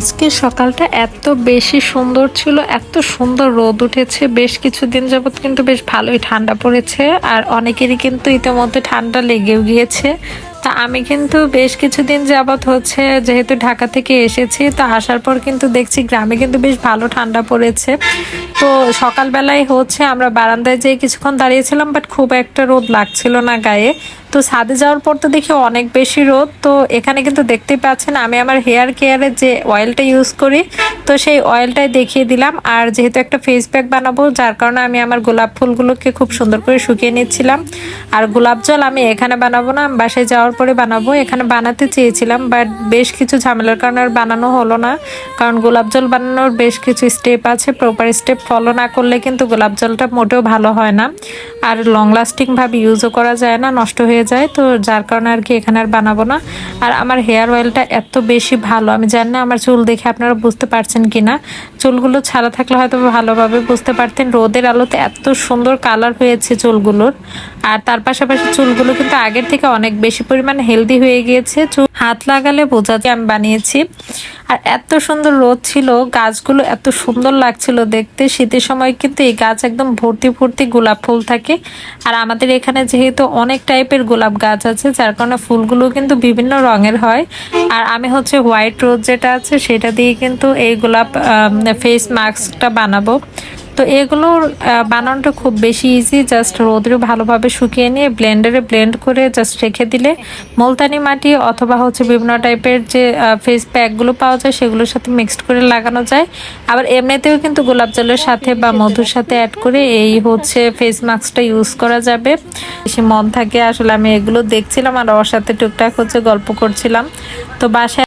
আজকে সকালটা এত বেশি সুন্দর ছিল, এত সুন্দর রোদ উঠেছে। বেশ কিছুদিন যাবত কিন্তু বেশ ভালোই ঠান্ডা পড়েছে, আর অনেকেরই কিন্তু ইতিমধ্যে ঠান্ডা লেগেও গিয়েছে। তা আমি কিন্তু বেশ কিছুদিন যাবত হচ্ছে, যেহেতু ঢাকা থেকে এসেছি, তা আসার পর কিন্তু দেখছি গ্রামে কিন্তু বেশ ভালো ঠান্ডা পড়েছে। তো সকালবেলায় হচ্ছে আমরা বারান্দায় যেয়ে কিছুক্ষণ দাঁড়িয়েছিলাম, বাট খুব একটা রোদ লাগছিল না গায়ে। তো ছাদে যাওয়ার পর তো দেখি অনেক বেশি রোদ। তো এখানে কিন্তু দেখতেই পাচ্ছেন আমি আমার হেয়ার কেয়ারের যে অয়েলটা ইউজ করি, তো সেই অয়েলটাই দেখিয়ে দিলাম। আর যেহেতু একটা ফেস প্যাক বানাবো, যার কারণে আমি আমার গোলাপ ফুলগুলোকে খুব সুন্দর করে শুকিয়ে নিচ্ছিলাম। আর গোলাপ জল আমি এখানে বানাবো না, আমি বাসায় যাওয়ার পরে বানাবো। এখানে বানাতে চেয়েছিলাম, বাট বেশ কিছু ঝামেলার কারণে আর বানানো হলো না। কারণ গোলাপ জল বানানোর বেশ কিছু স্টেপ আছে, প্রপার স্টেপ ফলো না করলে কিন্তু গোলাপ জলটা মোটেও ভালো হয় না, আর লং লাস্টিং ভাবে ইউজও করা যায় না, নষ্ট হয়ে যায়। তো যার কারণে আর কি এখানে আর বানাবো না। আর আমার হেয়ার অয়েলটা এত বেশি ভালো, আমি জানি না আমার চুল দেখে আপনারা বুঝতে পারছেন কিনা। চুলগুলো ছাড়া থাকলে হয়তো ভালোভাবে বুঝতে পারতেন। রোদের আলোতে এত সুন্দর কালার হয়েছে চুলগুলোর। আর তার পাশাপাশি চুলগুলো কিন্তু আগের থেকে অনেক বেশি পরিমাণ হেলদি হয়ে গিয়েছে। চুল হাত লাগালে বোঝা যায় আমি বানিয়েছি। আর এত সুন্দর রোদ ছিল, গাছগুলো এত সুন্দর লাগছিল দেখতে। শীতের সময় কিন্তু এই গাছ একদম ভর্তি ভর্তি গোলাপ ফুল থাকে। আর আমাদের এখানে যেহেতু অনেক টাইপের গোলাপ গাছ আছে, যার কারণে ফুলগুলো কিন্তু বিভিন্ন রঙের হয়। আর আমি হচ্ছে হোয়াইট রোজ যেটা আছে সেটা দিয়ে কিন্তু এই গোলাপ ফেস মাস্কটা বানাবো। তো এগুলোর বানানোটা খুব বেশি ইজি। জাস্ট রোদে ভালোভাবে শুকিয়ে নিয়ে ব্লেন্ডারে ব্লেন্ড করে জাস্ট রেখে দিলে মুলতানি মাটি অথবা হচ্ছে বিভিন্ন টাইপের যে ফেস প্যাকগুলো পাওয়া যায় সেগুলোর সাথে মিক্সড করে লাগানো যায়। আবার এমনিতেও কিন্তু গোলাপ জলের সাথে বা মধুর সাথে অ্যাড করে এই হচ্ছে ফেস মাস্কটা ইউজ করা যাবে। বেশি মন থাকে আসলে আমি এগুলো দেখছিলাম আর ওর সাথে টুকটাক হচ্ছে গল্প করছিলাম। তো বাসায়